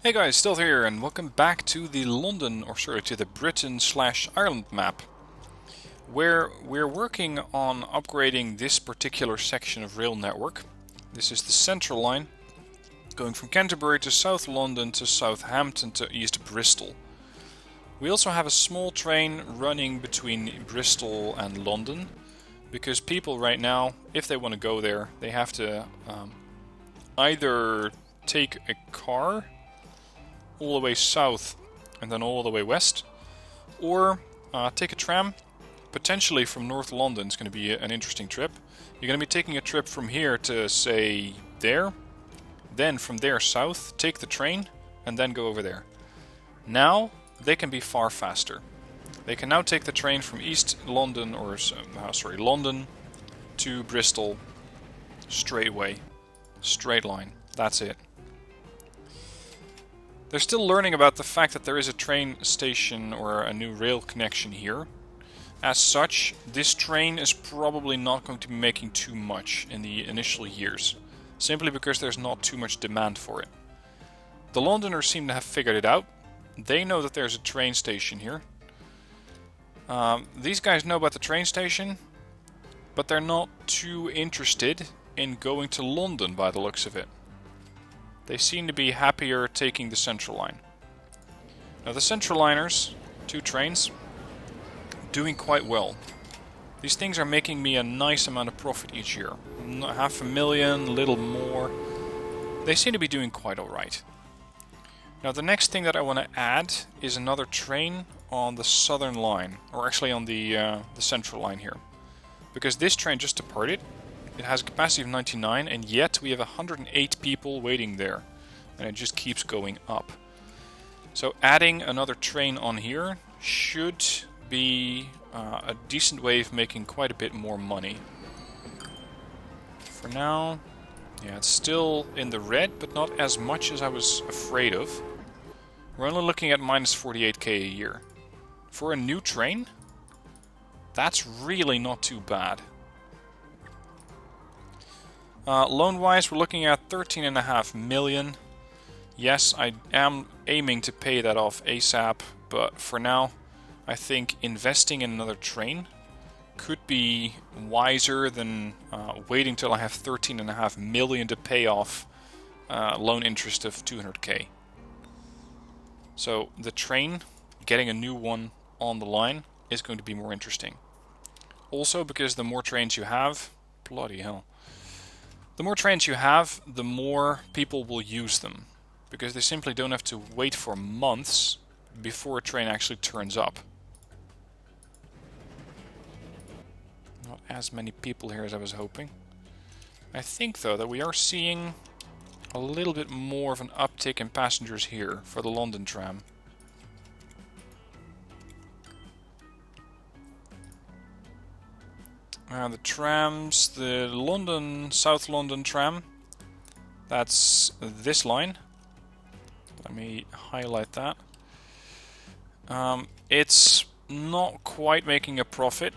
Hey guys, still here, and welcome back to the to the Britain/Ireland map, where we're working on upgrading this particular section of rail network. This is the Central Line, going from Canterbury to South London to Southampton to East Bristol. We also have a small train running between Bristol and London, because people right now, if they want to go there, they have to either take a car all the way south and then all the way west, or take a tram, potentially from North London. It's going to be an interesting trip. You're going to be taking a trip from here to, say, there, then from there south, take the train, and then go over there. Now, they can be far faster. They can now take the train from East London, London to Bristol, straight away, straight line, that's it. They're still learning about the fact that there is a train station or a new rail connection here. As such, this train is probably not going to be making too much in the initial years, simply because there's not too much demand for it. The Londoners seem to have figured it out. They know that there's a train station here. These guys know about the train station, but they're not too interested in going to London by the looks of it. They seem to be happier taking the Central Line. Now the Central Liners, 2 trains, doing quite well. These things are making me a nice amount of profit each year. $500,000, a little more. They seem to be doing quite alright. Now the next thing that I want to add is another train on the Southern Line, or actually on the Central Line here. Because this train just departed. It has a capacity of 99, and yet we have 108 people waiting there. And it just keeps going up. So adding another train on here should be a decent way of making quite a bit more money. For now, yeah, it's still in the red, but not as much as I was afraid of. We're only looking at minus 48k a year. For a new train, that's really not too bad. Loan-wise, we're looking at 13.5 million. Yes, I am aiming to pay that off ASAP, but for now, I think investing in another train could be wiser than waiting till I have 13.5 million to pay off loan interest of 200k. So the train, getting a new one on the line, is going to be more interesting. Also, because the more trains you have, bloody hell. The more trains you have, the more people will use them, because they simply don't have to wait for months before a train actually turns up. Not as many people here as I was hoping. I think, though, that we are seeing a little bit more of an uptick in passengers here for the London tram. The trams, the South London tram, that's this line. Let me highlight that. It's not quite making a profit,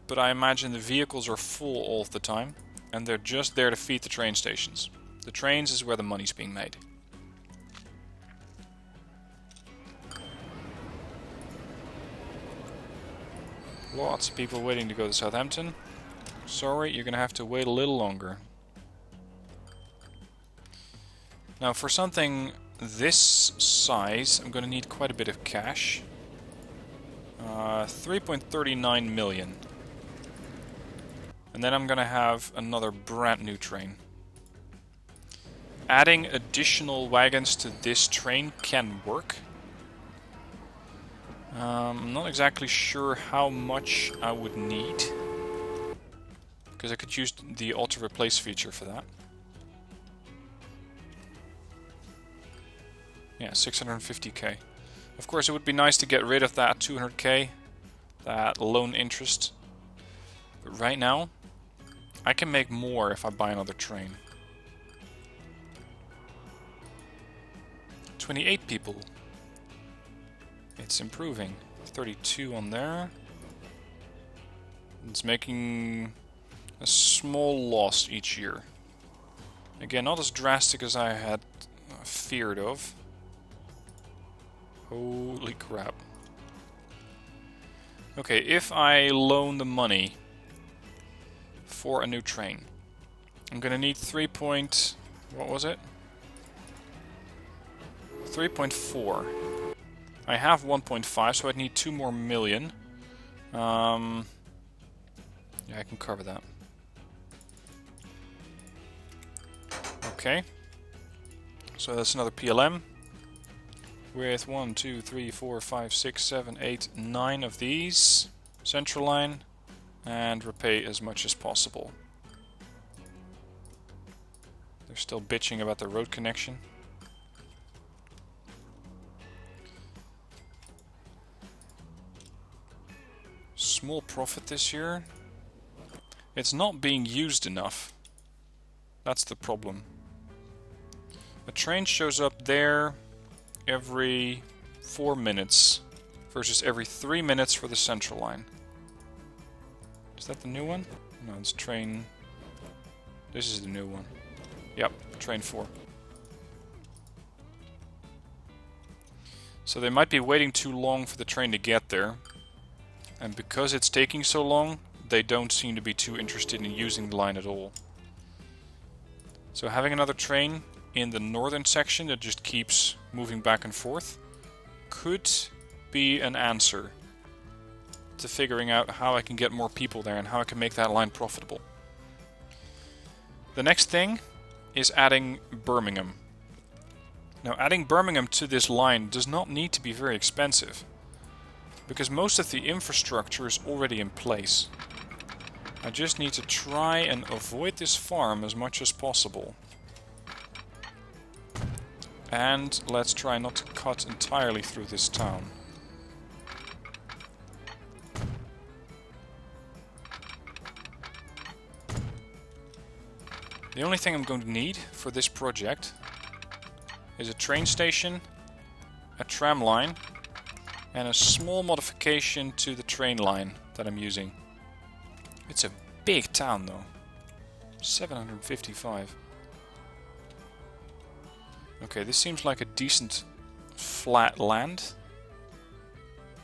but I imagine the vehicles are full all the time, and they're just there to feed the train stations. The trains is where the money's being made. Lots of people waiting to go to Southampton. Sorry, you're going to have to wait a little longer. Now, for something this size, I'm going to need quite a bit of cash. 3.39 million. And then I'm going to have another brand new train. Adding additional wagons to this train can work. I'm not exactly sure how much I would need, because I could use the auto replace feature for that. Yeah, 650k. Of course, it would be nice to get rid of that 200k, that loan interest. But right now, I can make more if I buy another train. 28 people. It's improving. 32 on there. It's making a small loss each year. Again, not as drastic as I had feared of, Holy crap. Okay, if I loan the money for a new train, I'm gonna need 3 point... what was it? 3.4. I have 1.5, so I'd need 2 more million. Yeah, I can cover that. Okay. So that's another PLM. With 1, 2, 3, 4, 5, 6, 7, 8, 9 of these. Central line. And repay as much as possible. They're still bitching about the road connection. Small profit this year. It's not being used enough. That's the problem. A train shows up there every 4 minutes versus every 3 minutes for the central line. Is that the new one? No, it's train... This is the new one. Yep, train 4. So they might be waiting too long for the train to get there. And because it's taking so long, they don't seem to be too interested in using the line at all. So having another train in the northern section that just keeps moving back and forth could be an answer to figuring out how I can get more people there and how I can make that line profitable. The next thing is adding Birmingham. Now, adding Birmingham to this line does not need to be very expensive, because most of the infrastructure is already in place. I just need to try and avoid this farm as much as possible. And let's try not to cut entirely through this town. The only thing I'm going to need for this project is a train station, a tram line, and a small modification to the train line that I'm using. It's a big town though. 755. Okay, this seems like a decent flat land.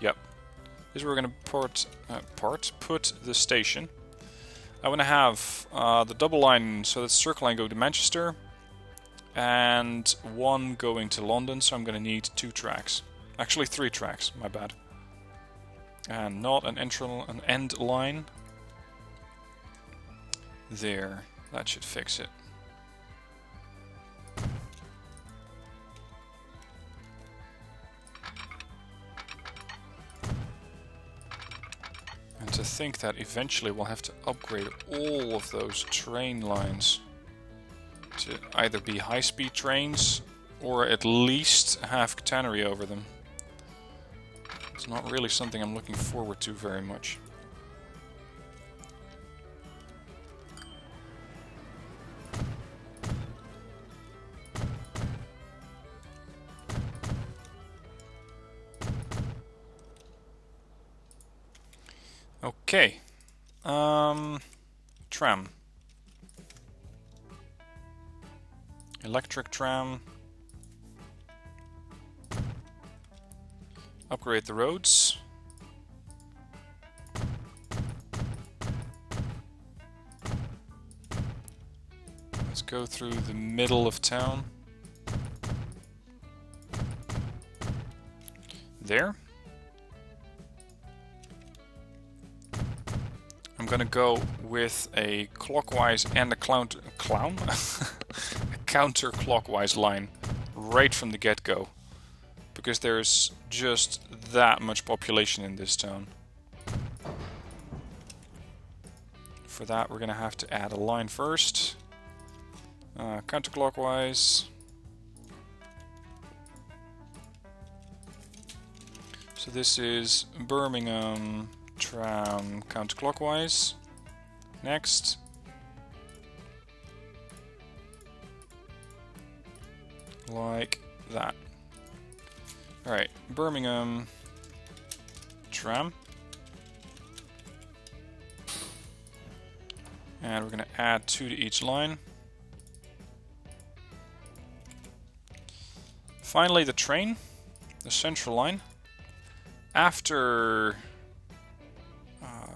Yep. This is where we're going to put the station. I want to have the double line, so that's Circle Line going to Manchester, and one going to London, so I'm going to need 2 tracks. Actually 3 tracks, my bad. And not an end line. There, that should fix it. And to think that eventually we'll have to upgrade all of those train lines to either be high-speed trains or at least have catenary over them. It's not really something I'm looking forward to very much. Okay, tram. Electric tram. Upgrade the roads. Let's go through the middle of town. There. I'm gonna go with a clockwise and a counterclockwise line right from the get-go, because there's just that much population in this town. For that, we're gonna have to add a line first. Counterclockwise. So this is Birmingham tram counterclockwise. Next. Like that. Alright, Birmingham tram. And we're going to add 2 to each line. Finally, the train. the central line. After...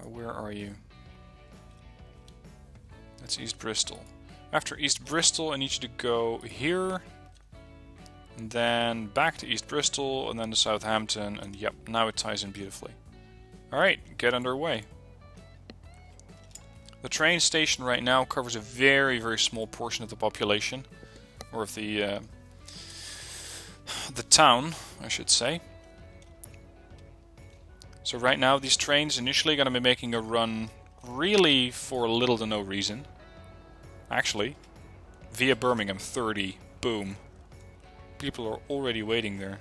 where are you? That's East Bristol. After East Bristol, I need you to go here. And then back to East Bristol, and then to Southampton. And yep, now it ties in beautifully. Alright, get underway. The train station right now covers a very, very small portion of the population. Or of the town, I should say. So right now these trains initially going to be making a run really for little to no reason. Actually, via Birmingham 30, boom. People are already waiting there.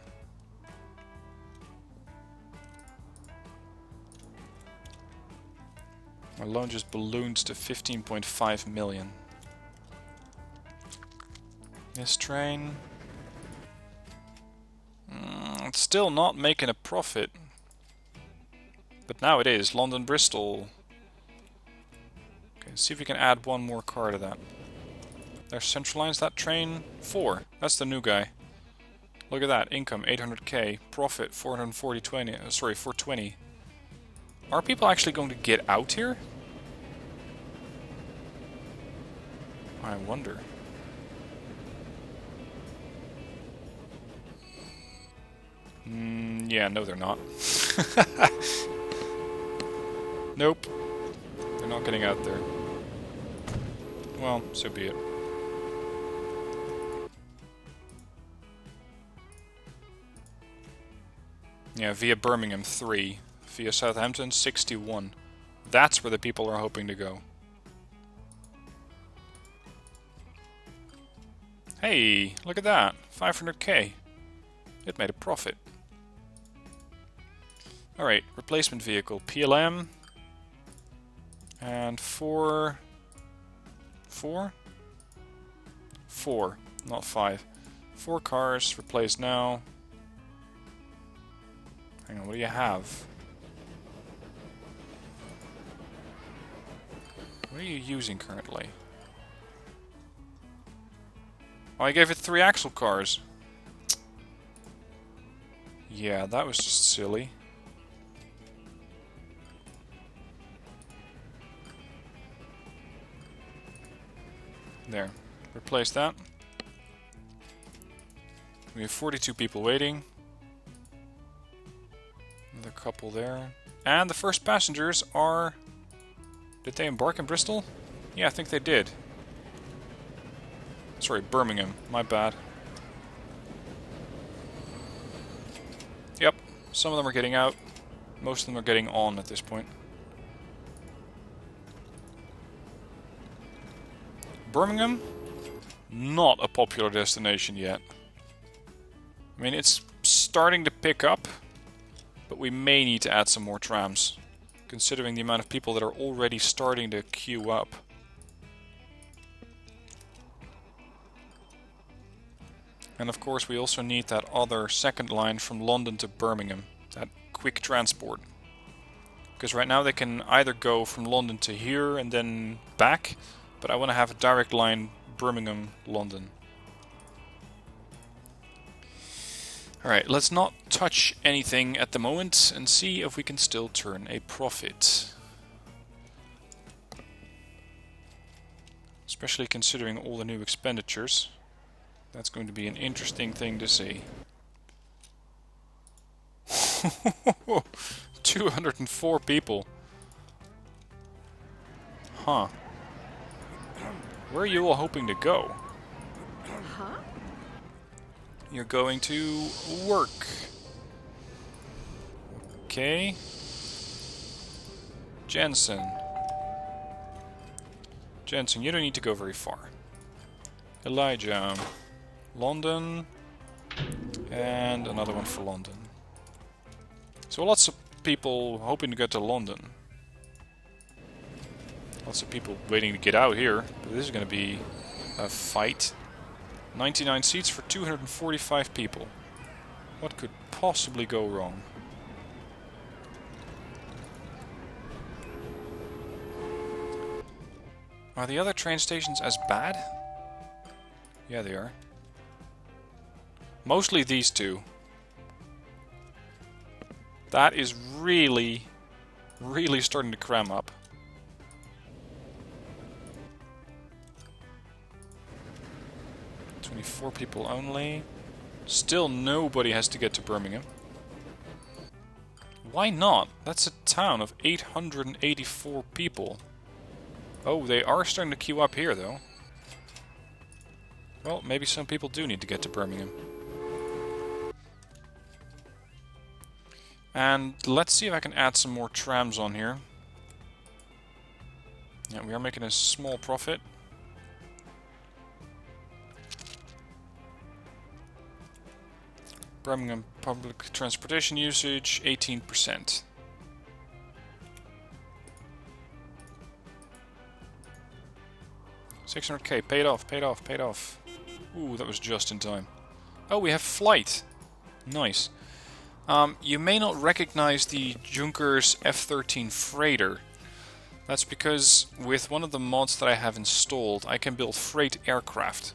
My loan just ballooned to 15.5 million. This train... it's still not making a profit. But now it is. London, Bristol. Okay, let's see if we can add one more car to that. There's Central Lines, that train. 4. That's the new guy. Look at that. Income, 800k. Profit, 420. Are people actually going to get out here? I wonder. Yeah, no they're not. Nope. They're not getting out there. Well, so be it. Yeah, via Birmingham 3. Via Southampton 61. That's where the people are hoping to go. Hey, look at that. 500k. It made a profit. Alright, replacement vehicle. PLM. And 4, not 5. 4 cars, replaced now. Hang on, what do you have? What are you using currently? Oh, I gave it 3 axle cars. Yeah, that was just silly. There. Replace that. We have 42 people waiting. Another couple there. And the first passengers are... Did they embark in Bristol? Yeah, I think they did. Sorry, Birmingham. My bad. Yep. Some of them are getting out. Most of them are getting on at this point. Birmingham? Not a popular destination yet. I mean, it's starting to pick up, but we may need to add some more trams, considering the amount of people that are already starting to queue up. And of course we also need that other second line from London to Birmingham, that quick transport. Because right now they can either go from London to here and then back, but I want to have a direct line Birmingham-London. Alright, let's not touch anything at the moment and see if we can still turn a profit. Especially considering all the new expenditures. That's going to be an interesting thing to see. 204 people. Huh. Where are you all hoping to go? Huh? You're going to work. Okay. Jensen. Jensen, you don't need to go very far. Elijah. London. And another one for London. So lots of people hoping to get to London. Lots of people waiting to get out here. But this is going to be a fight. 99 seats for 245 people. What could possibly go wrong? Are the other train stations as bad? Yeah, they are. Mostly these two. That is really, really starting to cram up. "24 people only." Still nobody has to get to Birmingham. Why not? That's a town of 884 people. Oh, they are starting to queue up here, though. Well, maybe some people do need to get to Birmingham. And let's see if I can add some more trams on here. Yeah, we are making a small profit. Birmingham public transportation usage, 18%. $600k, paid off, paid off, paid off. Ooh, that was just in time. Oh, we have flight. Nice. You may not recognize the Junkers F-13 freighter. That's because with one of the mods that I have installed, I can build freight aircraft.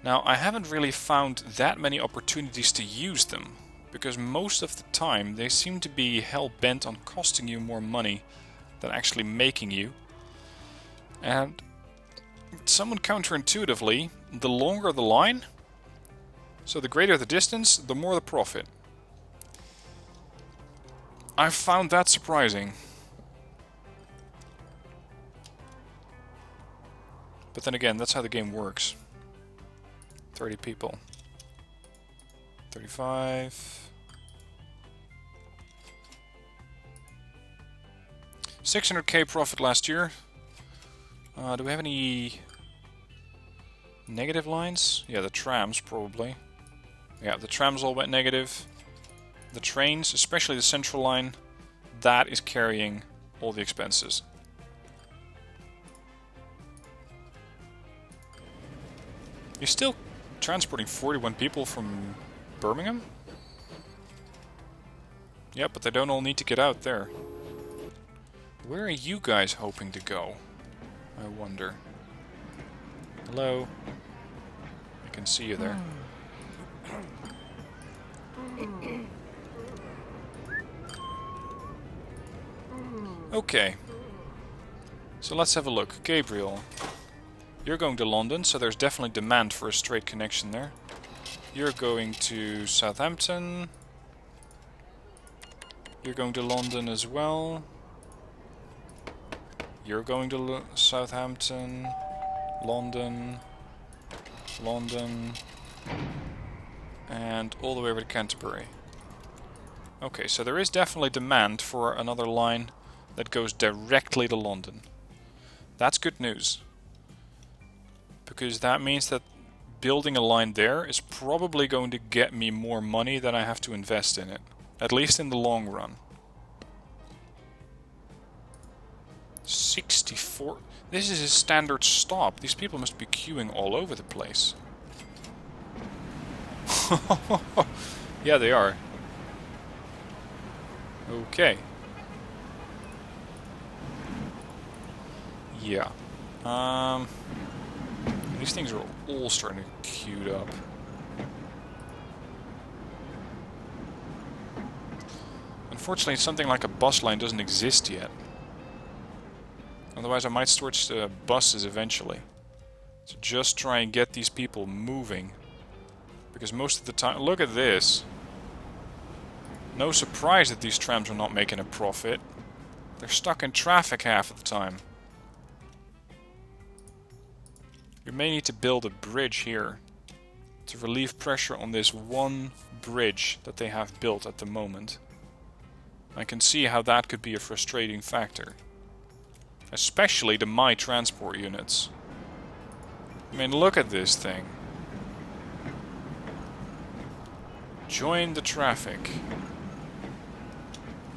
Now, I haven't really found that many opportunities to use them, because most of the time they seem to be hell-bent on costing you more money than actually making you. And somewhat counterintuitively, the longer the line, so the greater the distance, the more the profit. I found that surprising. But then again, that's how the game works. 30 people. 35. 600k profit last year. Do we have any negative lines? Yeah, the trams probably. Yeah, the trams all went negative. The trains, especially the central line, that is carrying all the expenses. You're still transporting 41 people from Birmingham? Yeah, but they don't all need to get out there. Where are you guys hoping to go? I wonder. Hello? I can see you there. Okay. So let's have a look. Gabriel. You're going to London, so there's definitely demand for a straight connection there. You're going to Southampton. You're going to London as well. You're going to Southampton, London, London, and all the way over to Canterbury. Okay, so there is definitely demand for another line that goes directly to London. That's good news. Because that means that building a line there is probably going to get me more money than I have to invest in it. At least in the long run. 64. This is a standard stop. These people must be queuing all over the place. Yeah, they are. Okay. Yeah. These things are all starting to queue up. Unfortunately, something like a bus line doesn't exist yet. Otherwise, I might switch to buses eventually. So just try and get these people moving. Because most of the time... Look at this. No surprise that these trams are not making a profit. They're stuck in traffic half of the time. You may need to build a bridge here to relieve pressure on this one bridge that they have built at the moment. I can see how that could be a frustrating factor. Especially the My Transport units. I mean, look at this thing. Join the traffic.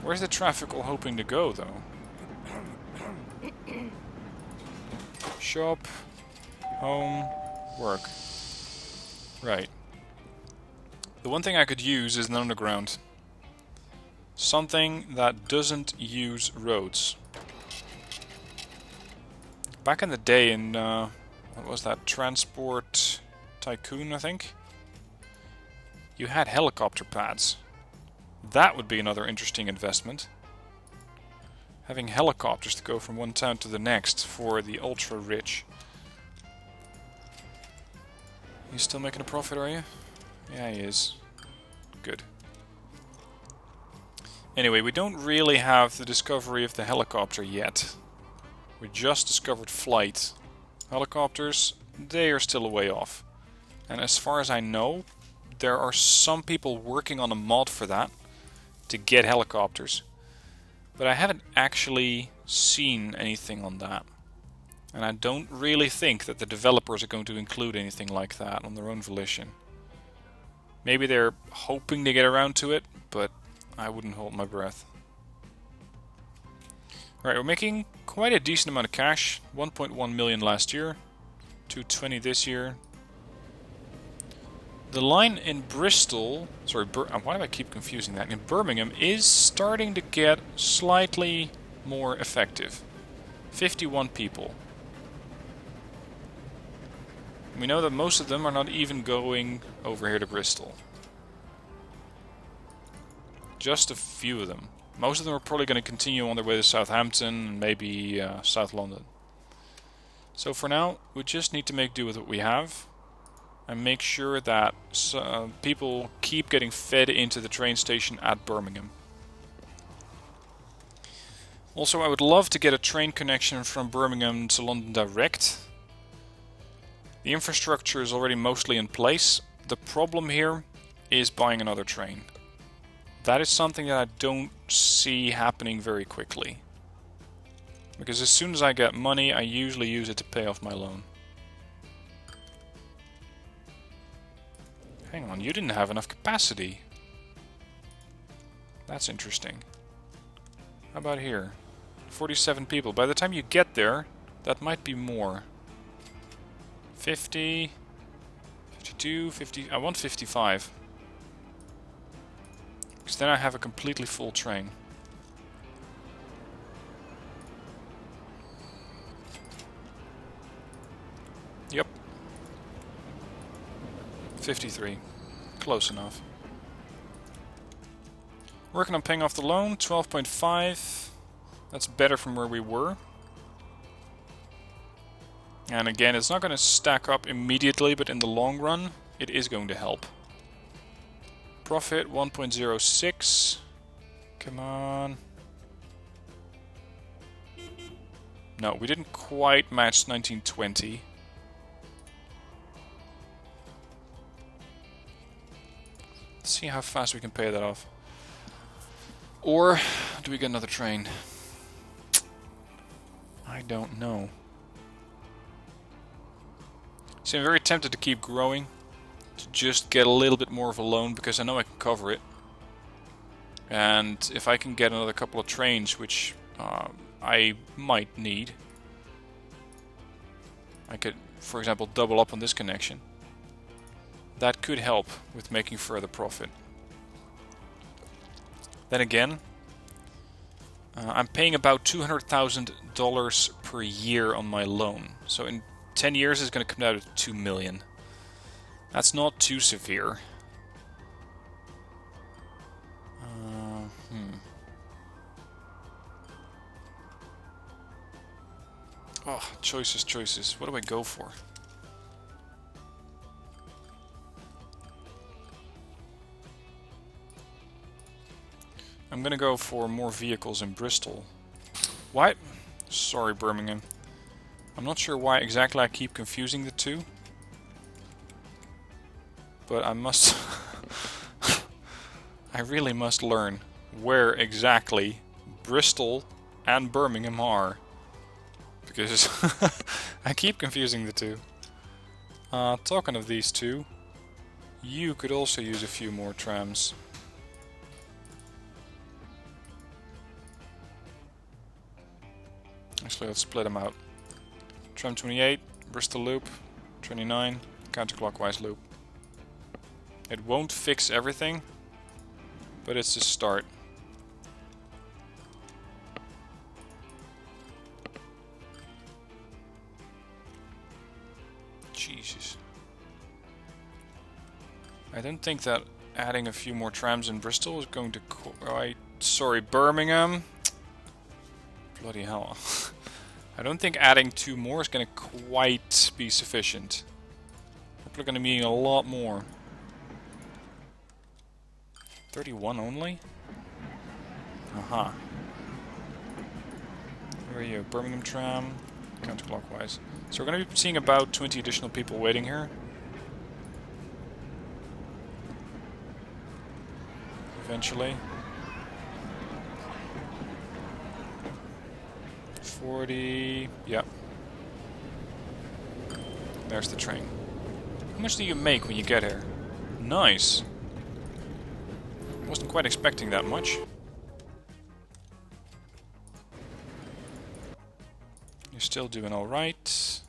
Where's the traffic all hoping to go, though? Shop. Home. Work. Right. The one thing I could use is an underground. Something that doesn't use roads. Back in the day in, what was that, Transport Tycoon, I think? You had helicopter pads. That would be another interesting investment. Having helicopters to go from one town to the next for the ultra rich. You still making a profit, are you? Yeah, he is. Good. Anyway, we don't really have the discovery of the helicopter yet. We just discovered flight. Helicopters, they are still a way off. And as far as I know, there are some people working on a mod for that to get helicopters. But I haven't actually seen anything on that. And I don't really think that the developers are going to include anything like that on their own volition. Maybe they're hoping to get around to it, but I wouldn't hold my breath. Right, we're making quite a decent amount of cash. 1.1 million last year, 220 this year. The line in Bristol, sorry, why do I keep confusing that? In Birmingham is starting to get slightly more effective. 51 people. We know that most of them are not even going over here to Bristol. Just a few of them. Most of them are probably going to continue on their way to Southampton and maybe South London. So for now, we just need to make do with what we have. And make sure that people keep getting fed into the train station at Birmingham. Also, I would love to get a train connection from Birmingham to London direct. The infrastructure is already mostly in place. The problem here is buying another train. That is something that I don't see happening very quickly. Because as soon as I get money, I usually use it to pay off my loan. Hang on, you didn't have enough capacity. That's interesting. How about here? 47 people. By the time you get there, that might be more. 50, 52, 50... I want 55. Because then I have a completely full train. Yep. 53. Close enough. Working on paying off the loan. 12.5. That's better from where we were. And again, it's not going to stack up immediately, but in the long run, it is going to help. Profit 1.06. Come on. No, we didn't quite match 1920. Let's see how fast we can pay that off. Or do we get another train? I don't know. See, I'm very tempted to keep growing, to just get a little bit more of a loan, because I know I can cover it. And if I can get another couple of trains, which I might need, I could, for example, double up on this connection. That could help with making further profit. Then again, I'm paying about $200,000 per year on my loan. So in 10 years it's going to come down to 2 million. That's not too severe. Oh, choices. What do I go for? I'm gonna go for more vehicles in Bristol. Why? Sorry, Birmingham. I'm not sure why exactly I keep confusing the two. But I must... I really must learn where exactly Bristol and Birmingham are. Because I keep confusing the two. Talking of these two, you could also use a few more trams. Actually, let's split them out. Tram 28, Bristol loop, 29, counterclockwise loop. It won't fix everything, but it's a start. Jesus. I don't think that adding a few more trams in Bristol is going to sorry, Birmingham. Bloody hell. I don't think adding 2 more is going to quite be sufficient. People are going to be needing a lot more. 31 only? Aha. Where are you? Birmingham tram. Counterclockwise. So we're going to be seeing about 20 additional people waiting here. Eventually. 40. Yep. There's the train. How much do you make when you get here? Nice. Wasn't quite expecting that much. You're still doing alright.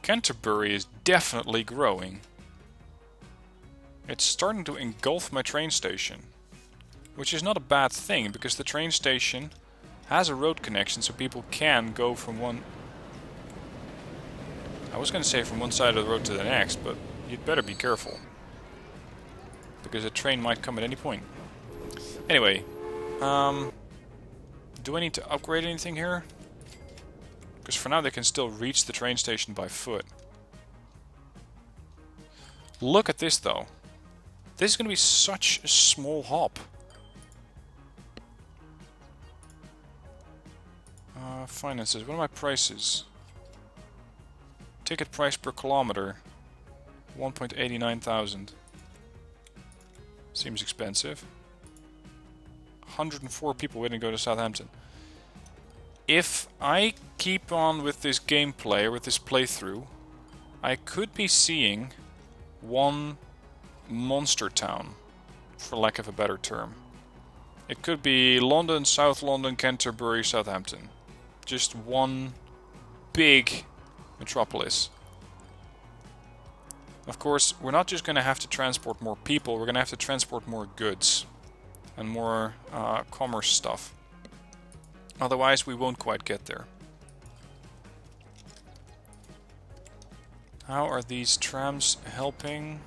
Canterbury is definitely growing. It's starting to engulf my train station. Which is not a bad thing, because the train station has a road connection so people can go from one... I was going to say from one side of the road to the next, but you'd better be careful. Because a train might come at any point. Anyway, do I need to upgrade anything here? Because for now they can still reach the train station by foot. Look at this though. This is going to be such a small hop. Finances, what are my prices? Ticket price per kilometer, 1.89 thousand. Seems expensive. 104 people waiting to go to Southampton. If I keep on with this gameplay, or with this playthrough, I could be seeing one monster town, for lack of a better term. It could be London, South London, Canterbury, Southampton. Just one big metropolis. Of course, we're not just going to have to transport more people, we're going to have to transport more goods and more commerce stuff. Otherwise, we won't quite get there. How are these trams helping?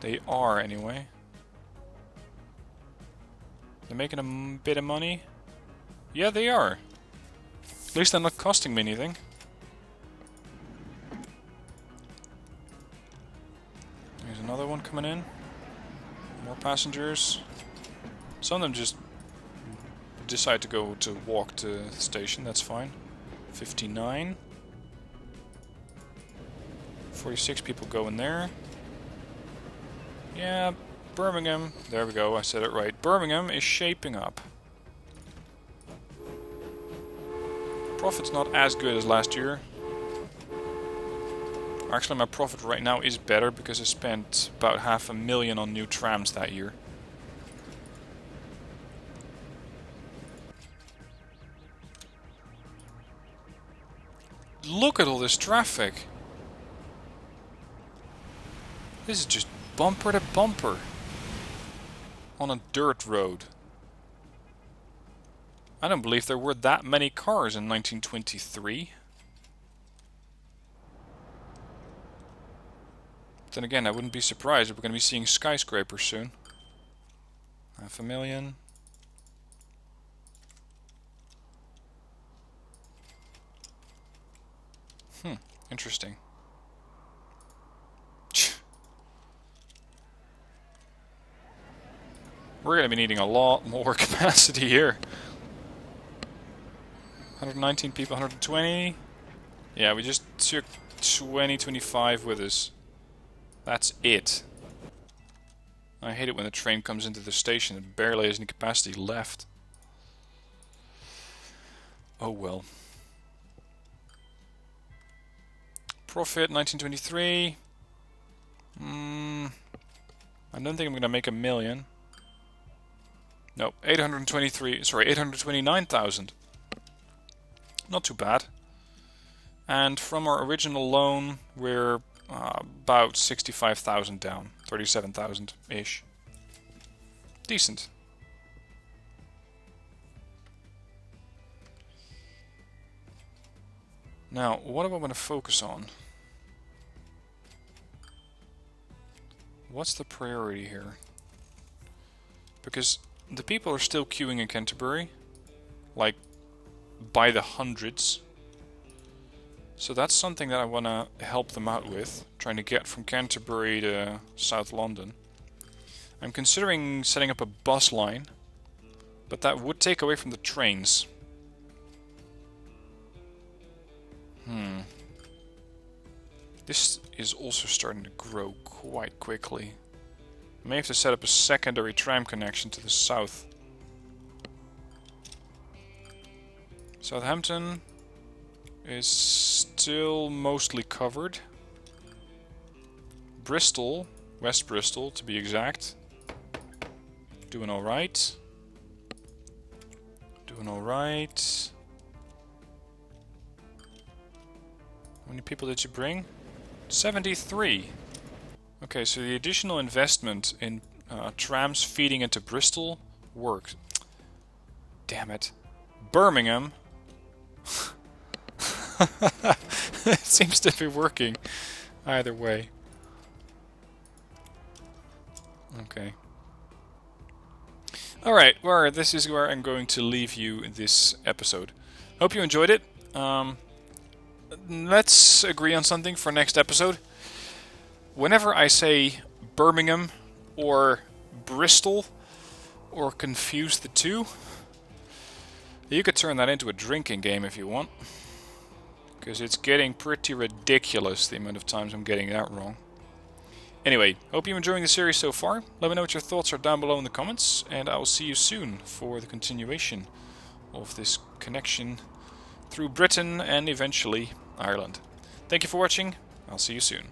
They are, anyway. They're making a bit of money? Yeah, they are. At least they're not costing me anything. There's another one coming in. More passengers. Some of them just decide to go to walk to the station, that's fine. 59. 46 people go in there. Yeah, Birmingham. There we go, I said it right. Birmingham is shaping up. Profit's not as good as last year. Actually, my profit right now is better because I spent about $500,000 on new trams that year. Look at all this traffic. This is just bumper to bumper on a dirt road. I don't believe there were that many cars in 1923. Then again, I wouldn't be surprised if we're going to be seeing skyscrapers soon. $500,000. Interesting. We're going to be needing a lot more capacity here. 119 people, 120. Yeah, we just took 25 with us. That's it. I hate it when the train comes into the station and barely has any capacity left. Oh well. Profit 1923. I don't think I'm going to make $1 million. No, 829,000. Not too bad. And from our original loan, we're about 65,000 down. 37,000-ish. Decent. Now, what do I want to focus on? What's the priority here? Because the people are still queuing in Canterbury, like by the hundreds. So that's something that I want to help them out with, trying to get from Canterbury to South London. I'm considering setting up a bus line, but that would take away from the trains. This is also starting to grow quite quickly. I may have to set up a secondary tram connection to the south. Southampton is still mostly covered. Bristol, West Bristol to be exact, doing alright. Doing alright. How many people did you bring? 73. Okay, so the additional investment in trams feeding into Bristol worked. Damn it. Birmingham. It seems to be working either way. Okay. Alright, well, this is where I'm going to leave you this episode. Hope you enjoyed it. Let's agree on something for next episode. Whenever I say Birmingham or Bristol, or confuse the two, you could turn that into a drinking game if you want. Because it's getting pretty ridiculous the amount of times I'm getting that wrong. Anyway, hope you're enjoying the series so far. Let me know what your thoughts are down below in the comments, and I will see you soon for the continuation of this connection through Britain and eventually Ireland. Thank you for watching. I'll see you soon.